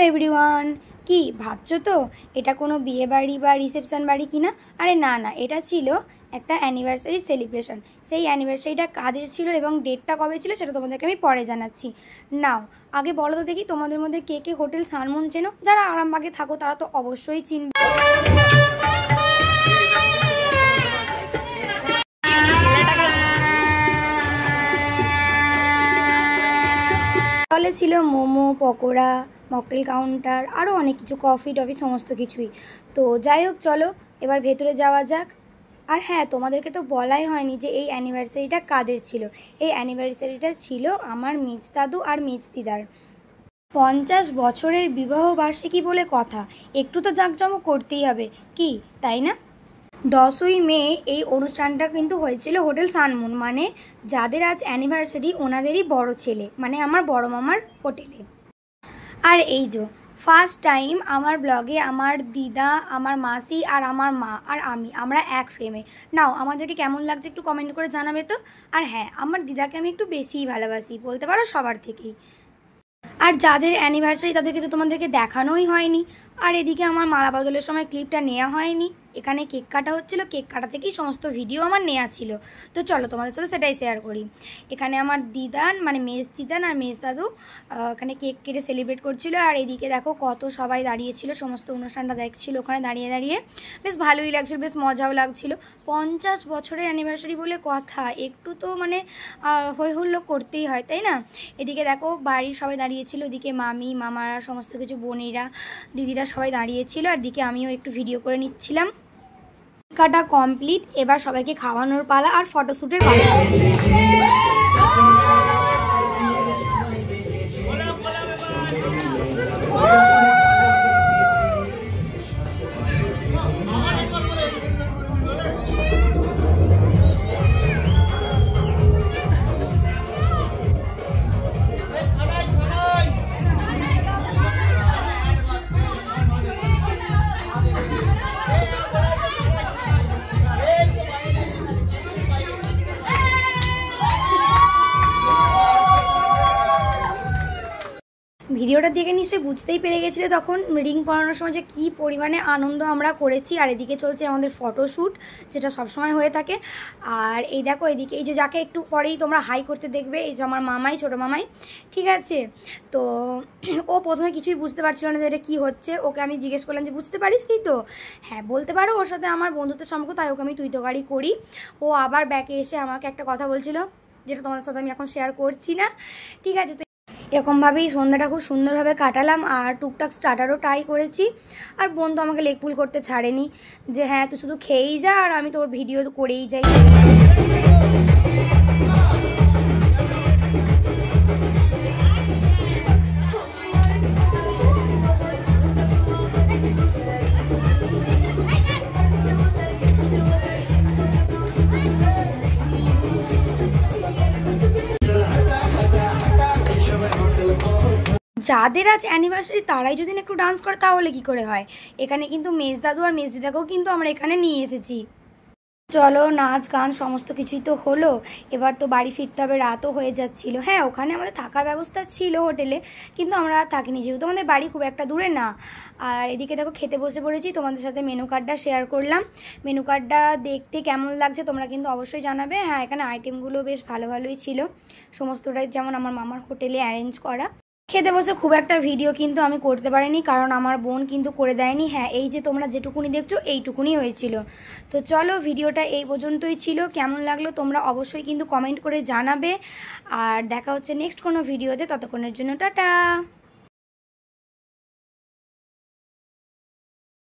Everyone, কি ভাবছো তো এটা কোনো বিয়ে বাড়ি বা রিসেপশন বাড়ি কিনা? আরে না না, এটা ছিল একটা অ্যানিভার্সারি সেলিব্রেশন। সেই অ্যানিভার্সারিটা কাদের ছিল এবং ডেটটা কবে ছিল সেটা তোমাদেরকে আমি পরে জানাচ্ছি। নাও আগে বলো তো দেখি, তোমাদের মধ্যে কে কে হোটেল সানমুন চেনো? যারা আরামবাগে থাকো তারা তো অবশ্যই চিনবে। তাহলে ছিল মোমো, পকোড়া, মকটেল কাউন্টার, আরও অনেক কিছু, কফি টফি সমস্ত কিছুই। তো যাই হোক, চলো এবার ভেতরে যাওয়া যাক। আর হ্যাঁ, তোমাদেরকে তো বলাই হয়নি যে এই অ্যানিভার্সারিটা কাদের ছিল। এই অ্যানিভার্সারিটা ছিল আমার মেজ দাদু আর মেজ দিদার 50 বছরের বিবাহ বার্ষিকী বলে কথা। একটু তো জাঁকজমক করতেই হবে, কি তাই না? 10ই মে এই অনুষ্ঠানটা কিন্তু হয়েছিল হোটেল সানমুন, মানে যাদের আজ অ্যানিভার্সারি ওনাদেরই বড় ছেলে, মানে আমার বড় মামার হোটেলে। আর এই যে ফার্স্ট টাইম আমার ব্লগে আমার দিদা, আমার মাসি আর আমার মা আর আমরা এক ফ্রেমে। নাও আমাদেরকে কেমন লাগছে একটু কমেন্ট করে জানাবে তো। আর হ্যাঁ, আমার দিদাকে আমি একটু বেশিই ভালোবাসি, বলতে পারো সবার থেকেই। আর যাদের অ্যানিভার্সারি তাদেরকে তো তোমাদেরকে দেখানোই হয়নি। আর এদিকে আমার মালা বদলের সময় ক্লিপটা নেওয়া হয়নি। এখানে কেক কাটা হচ্ছিলো, কেক কাটা থেকেই সমস্ত ভিডিও আমার নেওয়া ছিল। তো চলো তোমাদের সাথে সেটাই শেয়ার করি। এখানে আমার দিদান, মানে মেজ দিদান আর মেজ দাদু এখানে কেক কেটে সেলিব্রেট করছিল। আর এদিকে দেখো কত সবাই দাঁড়িয়েছিল, সমস্ত অনুষ্ঠানটা দেখছিল ওখানে দাঁড়িয়ে দাঁড়িয়ে। বেশ ভালোই লাগছিল, বেশ মজাও লাগছিল। 50 বছরের অ্যানিভার্সারি বলে কথা, একটু তো মানে হই হুল্লোড় করতেই হয়, তাই না? এদিকে দেখো বাড়ির সবাই দাঁড়িয়েছিল, এদিকে মামি মামারা সমস্ত কিছু, বোনেরা দিদিরা সবাই দাঁড়িয়েছিল। আর দিকে আমিও একটু ভিডিও করে নিচ্ছিলাম। কাটা কমপ্লিট, এবার সবাইকে খাওয়ানোর পালা আর ফটোশ্যুটের পালা। ভিডিওটা দেখে নিশ্চয়ই বুঝতেই পেরে গেছিলো তখন রিং পরানোর সময় যে কী পরিমাণে আনন্দ আমরা করেছি। আর এদিকে চলছে আমাদের ফটোশ্যুট, যেটা সবসময় হয়ে থাকে। আর এই দেখো এদিকে এই যে যাকে একটু পরেই তোমরা হাই করতে দেখবে, এই যে আমার মামাই, ছোটো মামাই, ঠিক আছে? তো ও প্রথমে কিছুই বুঝতে পারছিল না যে এটা কী হচ্ছে। ওকে আমি জিজ্ঞেস করলাম যে বুঝতে পারিস নি তো? হ্যাঁ বলতে পারো, ওর সাথে আমার বন্ধুত্বের সম্পর্ক, তাই ওকে আমি তুই তোকারি করি। ও আবার ব্যাকে এসে আমাকে একটা কথা বলছিল, যেটা তোমাদের সাথে আমি এখন শেয়ার করছি না, ঠিক আছে? তো এরকমভাবেই সন্ধ্যাটা খুব সুন্দরভাবে কাটালাম। আর টুকটাক স্টার্টারও ট্রাই করেছি। আর বোন তো আমাকে লেগ পুল করতে ছাড়েনি, যে হ্যাঁ তুই শুধু খেয়েই যা আর আমি তোর ভিডিও তো করেই যাই। যাদের আজ অ্যানিভার্সারি তারাই যদি একটু ডান্স করে তাহলে কি করে হয়? এখানে কিন্তু মেজ দাদু আর মেজ দিদাকেও কিন্তু আমরা এখানে নিয়ে এসেছি। চলো নাচ গান সমস্ত কিছুই তো হলো, এবার তো বাড়ি ফিরতে হবে, রাতও হয়ে যাচ্ছিল। হ্যাঁ ওখানে আমাদের থাকার ব্যবস্থা ছিল হোটেলে, কিন্তু আমরা থাকিনি যেহেতু আমাদের বাড়ি খুব একটা দূরে না। আর এদিকে দেখো খেতে বসে পড়েছি, তোমাদের সাথে মেনু কার্ডটা শেয়ার করলাম। মেনু কার্ডটা দেখতে কেমন লাগছে তোমরা কিন্তু অবশ্যই জানাবে। হ্যাঁ এখানে আইটেমগুলো বেশ ভালো ভালোই ছিল, সমস্তটাই যেমন আমার মামার হোটেলে অ্যারেঞ্জ করা। খেতে বসে খুব একটা ভিডিও কিন্তু আমি করতে পারিনি, কারণ আমার বোন কিন্তু করে দেয়নি। হ্যাঁ এই যে তোমরা যেটুকুনি দেখছো এইটুকুনি হয়েছিল। তো চলো ভিডিওটা এই পর্যন্তই ছিল, কেমন লাগলো তোমরা অবশ্যই কিন্তু কমেন্ট করে জানাবে। আর দেখা হচ্ছে নেক্সট কোনো ভিডিওতে, ততক্ষণের জন্য টাটা।